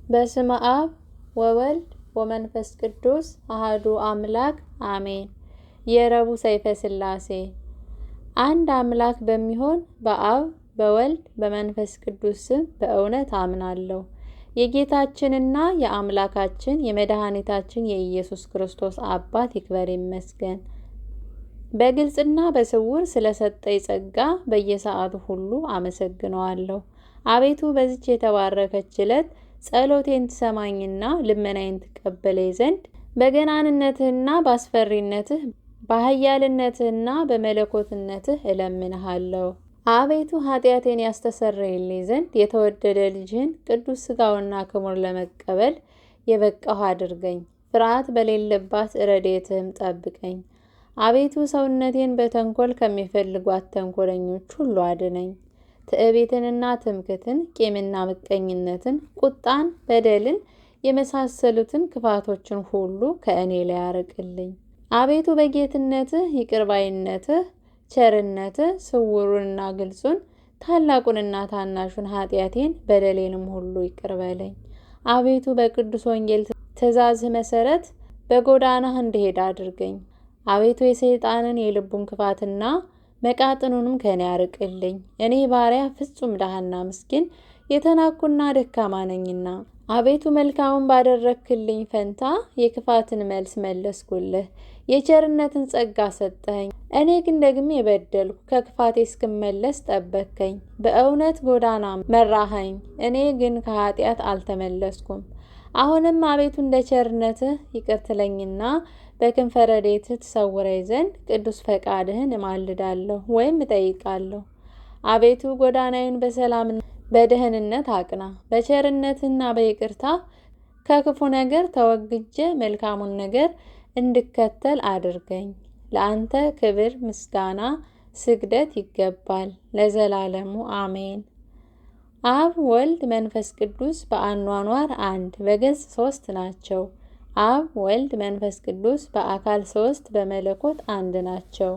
በስመ አብ ወወልድ ወመንፈስ ቅዱስ አሐዱ አምላክ አሜን። የረቡዕ ሰይፈ ሥላሴ። አንድ አምላክ በሚሆን በአብ በወልድ በመንፈስ ቅዱስ ስም በእውነት አምናለሁ። የጌታችንና የአምላካችን የመድኃኒታችን የኢየሱስ ክርስቶስ አባት ይክበር ይመስገን። በግልጽና በስውር ስለሰጠኝ ጸጋ በየሰዓቱ ሁሉ አመሰግነዋለሁ። አቤቱ በዚች የተባረከች ዕለት ጸሎቴን ትሰማኝና ልመናዬን ትቀበለኝ ዘንድ በገናንነትህና በአስፈሪነትህ በኃያልነትህና በመለኮትነትህ እለምንሃለሁ። አቤቱ ኃጢአቴን ያስተሰርይልኝ ዘንድ የተወደደ ልጅህን ቅዱስ ሥጋውና ክቡር ለመቀበል የበቃሁ አድርገኝ። ፍርሃት በሌለባት ረድኤትህም ጠብቀኝ። አቤቱ ሰውነቴን በተንኰል ከሚፈልጓት ተንኰለኞች ሁሉ አድነኝ። ትዕቢትንና ትምክህትን፣ ቂምና ምቀኝነትን፣ ቁጣን፣ በደልን የመሳሰሉትን ክፋቶችን ሁሉ ከእኔ ላይ አርቅልኝ። አቤቱ በጌትነትህ ይቅር ባይነትህ ቸርነትህ ስውሩንና ግልጹን ታላቁንና ታናሹን ኃጢአቴን በደሌንም ሁሉ ይቅር በለኝ። አቤቱ በቅዱስ ወንጌል ትእዛዝህ መሠረት በጎዳናህ እንድሄድ አድርገኝ። አቤቱ የሰይጣንን የልቡን ክፋትና መቃጥኑንም ከኔ አርቅልኝ። እኔ ባሪያ ፍጹም ድሃና ምስኪን የተናኩና ደካማ ነኝና። አቤቱ መልካሙን ባደረግክልኝ ፈንታ የክፋትን መልስ መለስኩልህ፣ የቸርነትን ጸጋ ሰጠኸኝ። እኔ ግን ደግሜ የበደልኩ ከክፋቴ እስክመለስ ጠበቅከኝ። በእውነት ጎዳና መራኸኝ፣ እኔ ግን ከኃጢአት አልተመለስኩም። አሁንም አቤቱ እንደ ቸርነትህ ይቅር ትለኝና በክንፈ ረድኤትህ ትሰውረኝ ዘንድ ቅዱስ ፈቃድህን እማልዳለሁ ወይም እጠይቃለሁ። አቤቱ ጎዳናዬን በሰላምና በደህንነት አቅና። በቸርነትና በይቅርታ ከክፉ ነገር ተወግጄ መልካሙን ነገር እንድከተል አድርገኝ። ለአንተ ክብር፣ ምስጋና፣ ስግደት ይገባል ለዘላለሙ አሜን። አብ ወልድ መንፈስ ቅዱስ በአኗኗር አንድ በገጽ 3 ናቸው። አብ ወልድ መንፈስ ቅዱስ በአካል 3 በመለኮት አንድ ናቸው።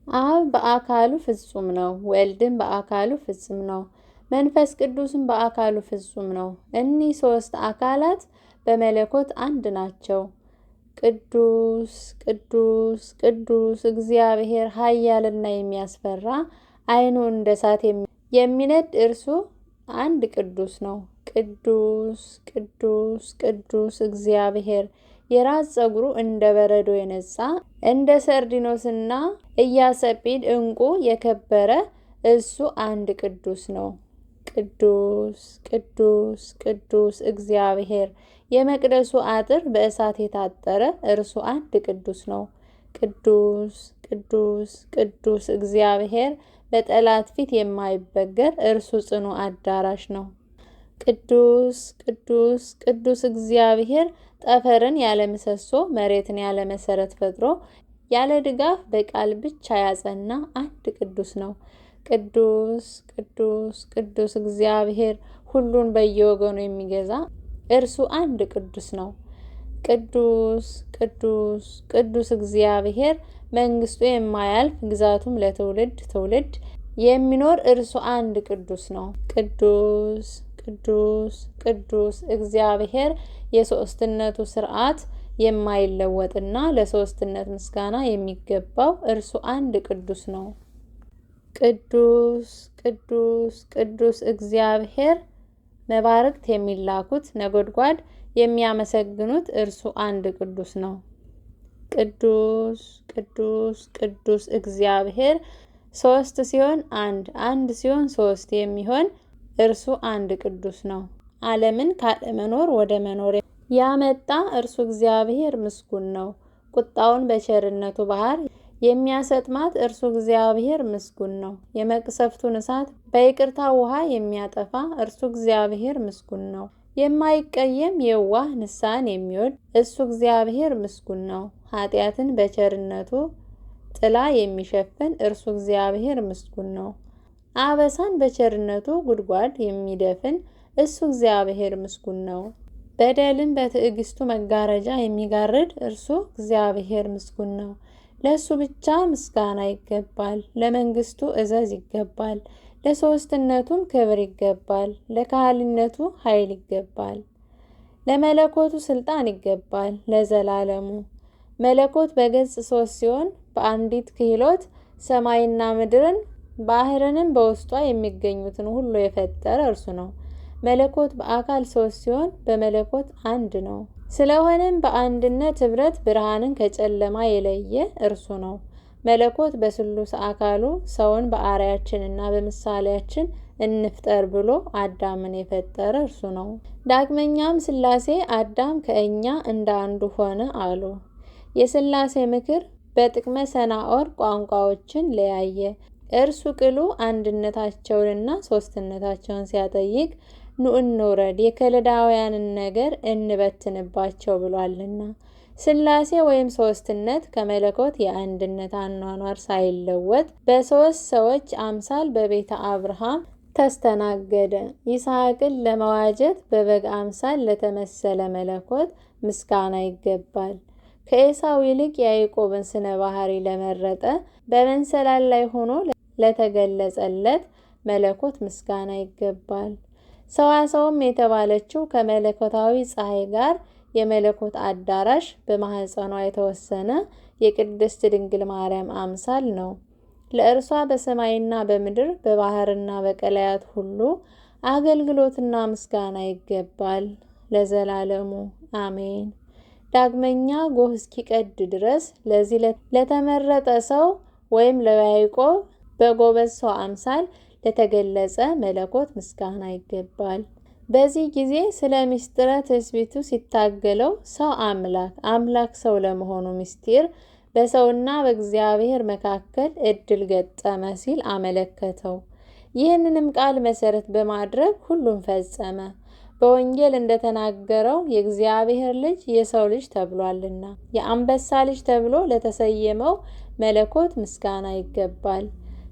አብ በአካሉ ፍጹም ነው፣ ወልድም በአካሉ ፍጹም ነው፣ መንፈስ ቅዱስም በአካሉ ፍጹም ነው። እኒህ 3 አካላት በመለኮት አንድ ናቸው። ቅዱስ ቅዱስ ቅዱስ እግዚአብሔር ኃያልና የሚያስፈራ ዓይኑ እንደ እሳት የሚነድ እርሱ አንድ ቅዱስ ነው። ቅዱስ ቅዱስ ቅዱስ እግዚአብሔር የራስ ጸጉሩ እንደ በረዶ የነጻ እንደ ሰርዲኖስና ኢያሰጲድ ዕንቁ የከበረ እሱ አንድ ቅዱስ ነው። ቅዱስ ቅዱስ ቅዱስ እግዚአብሔር የመቅደሱ አጥር በእሳት የታጠረ እርሱ አንድ ቅዱስ ነው። ቅዱስ ቅዱስ ቅዱስ እግዚአብሔር በጠላት ፊት የማይበገር እርሱ ጽኑ አዳራሽ ነው። ቅዱስ ቅዱስ ቅዱስ እግዚአብሔር ጠፈርን ያለ ምሰሶ መሬትን ያለ መሰረት ፈጥሮ ያለ ድጋፍ በቃል ብቻ ያጸና አንድ ቅዱስ ነው። ቅዱስ ቅዱስ ቅዱስ እግዚአብሔር ሁሉን በየወገኑ የሚገዛ እርሱ አንድ ቅዱስ ነው። ቅዱስ ቅዱስ ቅዱስ እግዚአብሔር መንግስቱ የማያልፍ ግዛቱም ለትውልድ ትውልድ የሚኖር እርሱ አንድ ቅዱስ ነው። ቅዱስ ቅዱስ ቅዱስ እግዚአብሔር የሦስትነቱ ሥርዓት የማይለወጥና ለሦስትነት ምስጋና የሚገባው እርሱ አንድ ቅዱስ ነው። ቅዱስ ቅዱስ ቅዱስ እግዚአብሔር መባርክት የሚላኩት ነጎድጓድ የሚያመሰግኑት እርሱ አንድ ቅዱስ ነው። ቅዱስ ቅዱስ ቅዱስ እግዚአብሔር 3 ሲሆን አንድ፣ አንድ ሲሆን 3 የሚሆን እርሱ አንድ ቅዱስ ነው። ዓለምን ካለመኖር ወደ መኖር ያመጣ እርሱ እግዚአብሔር ምስጉን ነው። ቁጣውን በቸርነቱ ባህር የሚያሰጥማት እርሱ እግዚአብሔር ምስጉን ነው። የመቅሰፍቱን እሳት በይቅርታ ውሃ የሚያጠፋ እርሱ እግዚአብሔር ምስጉን ነው። የማይቀየም የዋህ ንስሐን የሚወድ እሱ እግዚአብሔር ምስጉን ነው። ኃጢአትን በቸርነቱ ጥላ የሚሸፍን እርሱ እግዚአብሔር ምስጉን ነው። አበሳን በቸርነቱ ጉድጓድ የሚደፍን እሱ እግዚአብሔር ምስጉን ነው። በደልን በትዕግስቱ መጋረጃ የሚጋርድ እርሱ እግዚአብሔር ምስጉን ነው። ለእሱ ብቻ ምስጋና ይገባል፣ ለመንግስቱ እዘዝ ይገባል፣ ለሶስትነቱም ክብር ይገባል። ለካህሊነቱ ኃይል ይገባል። ለመለኮቱ ስልጣን ይገባል ለዘላለሙ። መለኮት በገጽ 3 ሲሆን በአንዲት ክህሎት ሰማይና ምድርን ባህርንም በውስጧ የሚገኙትን ሁሉ የፈጠረ እርሱ ነው። መለኮት በአካል 3 ሲሆን በመለኮት አንድ ነው። ስለሆነም በአንድነት ኅብረት ብርሃንን ከጨለማ የለየ እርሱ ነው። መለኮት በስሉስ አካሉ ሰውን በአርአያችንና በምሳሌያችን እንፍጠር ብሎ አዳምን የፈጠረ እርሱ ነው። ዳግመኛም ሥላሴ አዳም ከእኛ እንደ አንዱ ሆነ አሉ። የሥላሴ ምክር በጥቅመ ሰናዖር ቋንቋዎችን ለያየ። እርሱ ቅሉ አንድነታቸውንና ሦስትነታቸውን ሲያጠይቅ ኑ እንውረድ የከለዳውያንን ነገር እንበትንባቸው ብሏልና። ሥላሴ ወይም ሦስትነት ከመለኮት የአንድነት አኗኗር ሳይለወጥ በ3 ሰዎች አምሳል በቤተ አብርሃም ተስተናገደ። ይስሐቅን ለመዋጀት በበግ አምሳል ለተመሰለ መለኮት ምስጋና ይገባል። ከኤሳው ይልቅ ያዕቆብን ስነ ባህሪ ለመረጠ በመንሰላል ላይ ሆኖ ለተገለጸለት መለኮት ምስጋና ይገባል። ሰዋሰውም የተባለችው ከመለኮታዊ ፀሐይ ጋር የመለኮት አዳራሽ በማኅፀኗ የተወሰነ የቅድስት ድንግል ማርያም አምሳል ነው። ለእርሷ በሰማይና በምድር በባህርና በቀላያት ሁሉ አገልግሎትና ምስጋና ይገባል ለዘላለሙ አሜን። ዳግመኛ ጎህ እስኪቀድ ድረስ ለዚህ ለተመረጠ ሰው ወይም ለያዕቆብ በጎበዝ ሰው አምሳል ለተገለጸ መለኮት ምስጋና ይገባል። በዚህ ጊዜ ስለ ምስጢረ ትስብእቱ ሲታገለው ሰው አምላክ ሰው ለመሆኑ ምስጢር በሰውና በእግዚአብሔር መካከል እድል ገጠመ ሲል አመለከተው። ይህንንም ቃል መሰረት በማድረግ ሁሉም ፈጸመ። በወንጌል እንደተናገረው የእግዚአብሔር ልጅ የሰው ልጅ ተብሏልና። የአንበሳ ልጅ ተብሎ ለተሰየመው መለኮት ምስጋና ይገባል።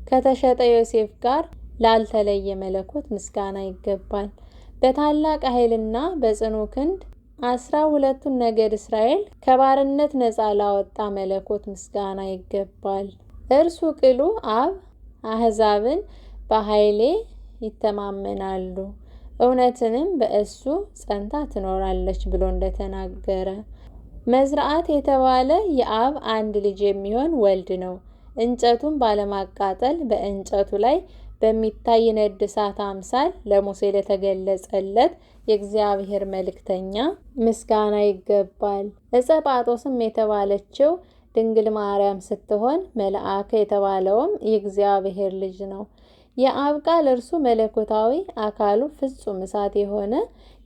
ከተሸጠ ዮሴፍ ጋር ላልተለየ መለኮት ምስጋና ይገባል። በታላቅ ኃይልና በጽኑ ክንድ 12ቱን ነገድ እስራኤል ከባርነት ነፃ ላወጣ መለኮት ምስጋና ይገባል። እርሱ ቅሉ አብ አሕዛብን በኃይሌ ይተማመናሉ፣ እውነትንም በእሱ ጸንታ ትኖራለች ብሎ እንደተናገረ። መዝራዕት የተባለ የአብ አንድ ልጅ የሚሆን ወልድ ነው። እንጨቱን ባለማቃጠል በእንጨቱ ላይ በሚታይ ነድ እሳት አምሳል ለሙሴ ለተገለጸለት የእግዚአብሔር መልእክተኛ ምስጋና ይገባል። ዕፀ ጳጦስም የተባለችው ድንግል ማርያም ስትሆን መልአከ የተባለውም የእግዚአብሔር ልጅ ነው። የአብ ቃል እርሱ መለኮታዊ አካሉ ፍጹም እሳት የሆነ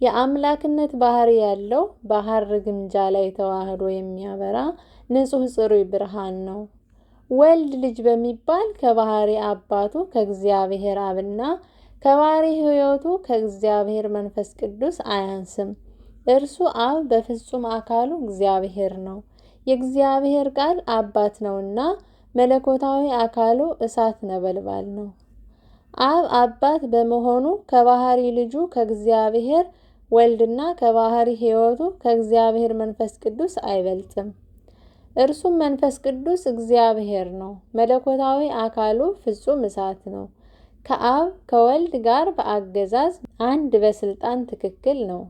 የአምላክነት ባህሪ ያለው በሐር ግምጃ ላይ ተዋህዶ የሚያበራ ንጹሕ ጽሩይ ብርሃን ነው። ወልድ ልጅ በሚባል ከባህሪ አባቱ ከእግዚአብሔር አብና ከባህሪ ሕይወቱ ከእግዚአብሔር መንፈስ ቅዱስ አያንስም። እርሱ አብ በፍጹም አካሉ እግዚአብሔር ነው። የእግዚአብሔር ቃል አባት ነውና መለኮታዊ አካሉ እሳት ነበልባል ነው። አብ አባት በመሆኑ ከባህሪ ልጁ ከእግዚአብሔር ወልድና ከባህሪ ሕይወቱ ከእግዚአብሔር መንፈስ ቅዱስ አይበልጥም። እርሱም መንፈስ ቅዱስ እግዚአብሔር ነው። መለኮታዊ አካሉ ፍጹም እሳት ነው። ከአብ ከወልድ ጋር በአገዛዝ አንድ በስልጣን ትክክል ነው።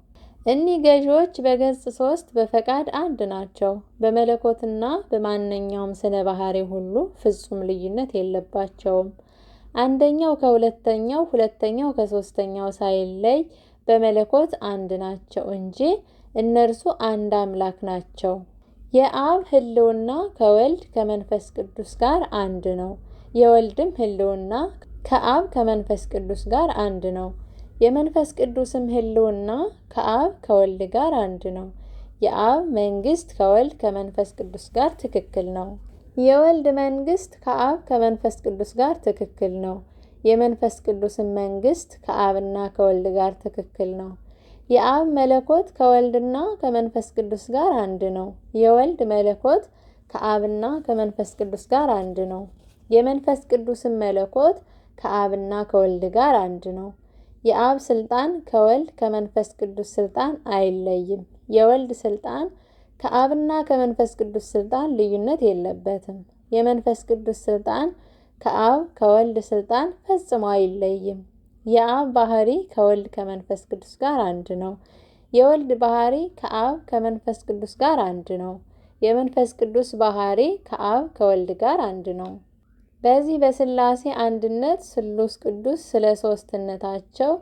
እኒህ ገዢዎች በገጽ 3 በፈቃድ አንድ ናቸው። በመለኮትና በማንኛውም ስነ ባህሪ ሁሉ ፍጹም ልዩነት የለባቸውም። አንደኛው ከሁለተኛው፣ ሁለተኛው ከሶስተኛው ሳይለይ በመለኮት አንድ ናቸው እንጂ እነርሱ አንድ አምላክ ናቸው። የአብ ሕልውና ከወልድ ከመንፈስ ቅዱስ ጋር አንድ ነው። የወልድም ሕልውና ከአብ ከመንፈስ ቅዱስ ጋር አንድ ነው። የመንፈስ ቅዱስም ሕልውና ከአብ ከወልድ ጋር አንድ ነው። የአብ መንግስት ከወልድ ከመንፈስ ቅዱስ ጋር ትክክል ነው። የወልድ መንግስት ከአብ ከመንፈስ ቅዱስ ጋር ትክክል ነው። የመንፈስ ቅዱስም መንግስት ከአብና ከወልድ ጋር ትክክል ነው። የአብ መለኮት ከወልድና ከመንፈስ ቅዱስ ጋር አንድ ነው። የወልድ መለኮት ከአብና ከመንፈስ ቅዱስ ጋር አንድ ነው። የመንፈስ ቅዱስም መለኮት ከአብና ከወልድ ጋር አንድ ነው። የአብ ስልጣን ከወልድ ከመንፈስ ቅዱስ ስልጣን አይለይም። የወልድ ስልጣን ከአብና ከመንፈስ ቅዱስ ስልጣን ልዩነት የለበትም። የመንፈስ ቅዱስ ስልጣን ከአብ ከወልድ ስልጣን ፈጽሞ አይለይም። የአብ ባህሪ ከወልድ ከመንፈስ ቅዱስ ጋር አንድ ነው። የወልድ ባህሪ ከአብ ከመንፈስ ቅዱስ ጋር አንድ ነው። የመንፈስ ቅዱስ ባህሪ ከአብ ከወልድ ጋር አንድ ነው። በዚህ በሥላሴ አንድነት ስሉስ ቅዱስ ስለ ሦስትነታቸው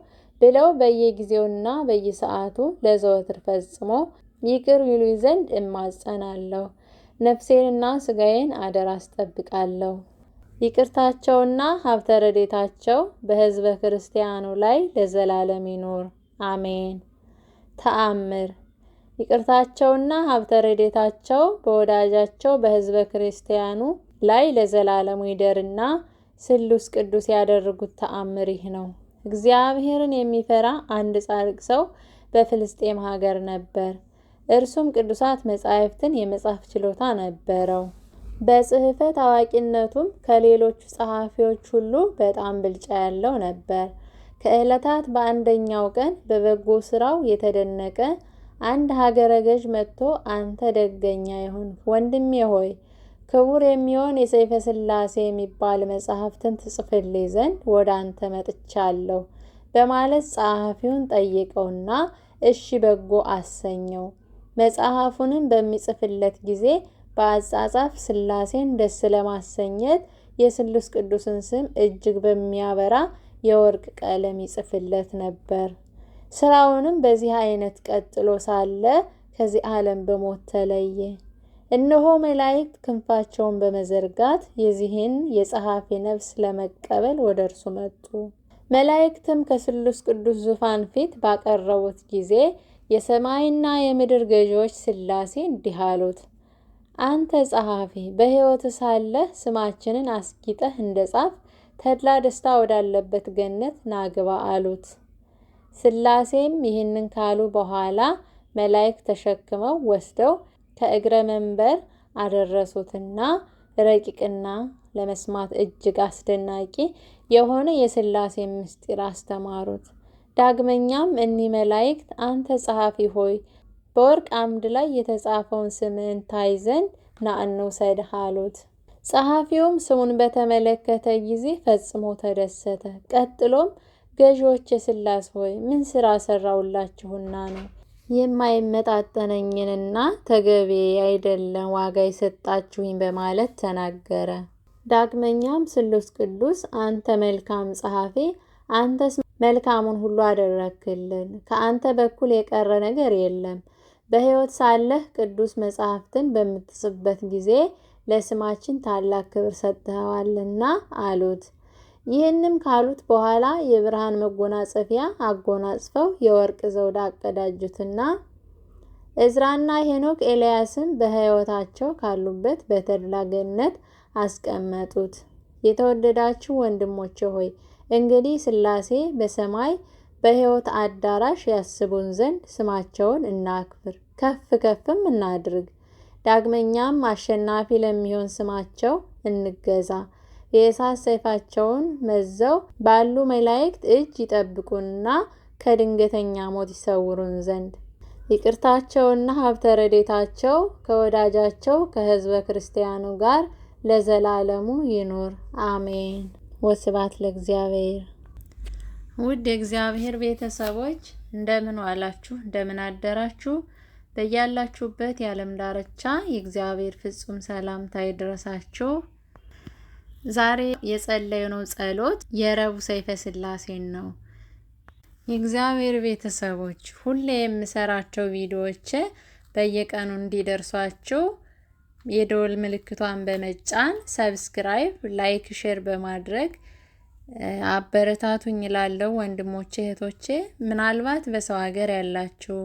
ብለው በየጊዜውና በየሰዓቱ ለዘወትር ፈጽሞ ይቅር ይሉኝ ዘንድ እማጸናለሁ። ነፍሴንና ሥጋዬን አደራ አስጠብቃለሁ። ይቅርታቸውና ሀብተ ረድኤታቸው በሕዝበ ክርስቲያኑ ላይ ለዘላለም ይኑር፣ አሜን። ተአምር። ይቅርታቸውና ሀብተ ረድኤታቸው በወዳጃቸው በሕዝበ ክርስቲያኑ ላይ ለዘላለሙ ይደርና ስሉስ ቅዱስ ያደረጉት ተአምር ይህ ነው። እግዚአብሔርን የሚፈራ አንድ ጻድቅ ሰው በፍልስጤም ሀገር ነበር። እርሱም ቅዱሳት መጻሕፍትን የመጻፍ ችሎታ ነበረው። በጽሕፈት አዋቂነቱም ከሌሎቹ ጸሐፊዎች ሁሉ በጣም ብልጫ ያለው ነበር። ከዕለታት በአንደኛው ቀን በበጎ ሥራው የተደነቀ አንድ ሀገረ ገዥ መጥቶ አንተ ደገኛ የሆንክ ወንድሜ ሆይ ክቡር የሚሆን የሰይፈ ሥላሴ የሚባል መጽሐፍትን ትጽፍልኝ ዘንድ ወደ አንተ መጥቻለሁ በማለት ጸሐፊውን ጠየቀውና እሺ በጎ አሰኘው። መጽሐፉንም በሚጽፍለት ጊዜ በአጻጻፍ ሥላሴን ደስ ለማሰኘት የስሉስ ቅዱስን ስም እጅግ በሚያበራ የወርቅ ቀለም ይጽፍለት ነበር። ስራውንም በዚህ አይነት ቀጥሎ ሳለ ከዚህ ዓለም በሞት ተለየ። እነሆ መላእክት ክንፋቸውን በመዘርጋት የዚህን የጸሐፊ ነፍስ ለመቀበል ወደ እርሱ መጡ። መላእክትም ከስሉስ ቅዱስ ዙፋን ፊት ባቀረቡት ጊዜ የሰማይና የምድር ገዢዎች ሥላሴ እንዲህ አሉት፣ አንተ ጸሐፊ በሕይወት ሳለህ ስማችንን አስጊጠህ እንደ ጻፍ ተድላ ደስታ ወዳለበት ገነት ናግባ አሉት። ሥላሴም ይህንን ካሉ በኋላ መላእክት ተሸክመው ወስደው ከእግረ መንበር አደረሱትና ረቂቅና ለመስማት እጅግ አስደናቂ የሆነ የሥላሴ ምስጢር አስተማሩት። ዳግመኛም እኒህ መላእክት አንተ ጸሐፊ ሆይ በወርቅ አምድ ላይ የተጻፈውን ስምህን ታይ ዘንድ ና እንውሰድህ አሉት። ጸሐፊውም ስሙን በተመለከተ ጊዜ ፈጽሞ ተደሰተ። ቀጥሎም ገዢዎች የሥላሴ ሆይ ምን ሥራ ሰራውላችሁና ነው የማይመጣጠነኝንና ተገቢ አይደለም ዋጋ የሰጣችሁኝ በማለት ተናገረ። ዳግመኛም ስሉስ ቅዱስ አንተ መልካም ጸሐፊ፣ አንተስ መልካሙን ሁሉ አደረክልን፣ ከአንተ በኩል የቀረ ነገር የለም። በሕይወት ሳለህ ቅዱስ መጻሕፍትን በምትጽፍበት ጊዜ ለስማችን ታላቅ ክብር ሰጥተዋልና አሉት። ይህንም ካሉት በኋላ የብርሃን መጎናጸፊያ አጎናጽፈው የወርቅ ዘውድ አቀዳጁትና ዕዝራና ሄኖክ ኤልያስን በሕይወታቸው ካሉበት በተድላ ገነት አስቀመጡት። የተወደዳችሁ ወንድሞቼ ሆይ እንግዲህ ሥላሴ በሰማይ በሕይወት አዳራሽ ያስቡን ዘንድ ስማቸውን እናክብር፣ ከፍ ከፍም እናድርግ። ዳግመኛም አሸናፊ ለሚሆን ስማቸው እንገዛ። የእሳት ሰይፋቸውን መዘው ባሉ መላእክት እጅ ይጠብቁንና ከድንገተኛ ሞት ይሰውሩን ዘንድ ይቅርታቸውና ሀብተ ረድኤታቸው ከወዳጃቸው ከሕዝበ ክርስቲያኑ ጋር ለዘላለሙ ይኑር፣ አሜን። ወስብሐት ለእግዚአብሔር። ውድ የእግዚአብሔር ቤተሰቦች እንደምን ዋላችሁ? እንደምን አደራችሁ? በያላችሁበት የዓለም ዳርቻ የእግዚአብሔር ፍጹም ሰላምታ ይድረሳችሁ። ዛሬ የጸለይነው ጸሎት የረቡዕ ሰይፈ ሥላሴን ነው። የእግዚአብሔር ቤተሰቦች ሁሌ የምሰራቸው ቪዲዮዎች በየቀኑ እንዲደርሷችሁ የደወል ምልክቷን በመጫን ሰብስክራይብ፣ ላይክ፣ ሼር በማድረግ አበረታቱኝ እላለሁ። ወንድሞቼ እህቶቼ፣ ምናልባት በሰው ሀገር ያላችሁ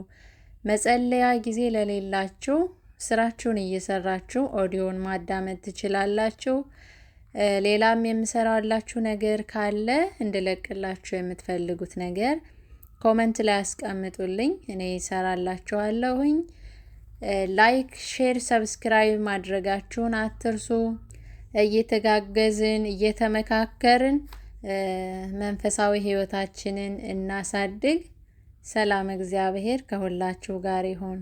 መጸለያ ጊዜ ለሌላችሁ ስራችሁን እየሰራችሁ ኦዲዮን ማዳመጥ ትችላላችሁ። ሌላም የምሰራላችሁ ነገር ካለ እንድለቅላችሁ የምትፈልጉት ነገር ኮሜንት ላይ አስቀምጡልኝ፣ እኔ እሰራላችኋለሁኝ። ላይክ፣ ሼር፣ ሰብስክራይብ ማድረጋችሁን አትርሱ። እየተጋገዝን እየተመካከርን መንፈሳዊ ሕይወታችንን እናሳድግ። ሰላም እግዚአብሔር ከሁላችሁ ጋር ይሁን።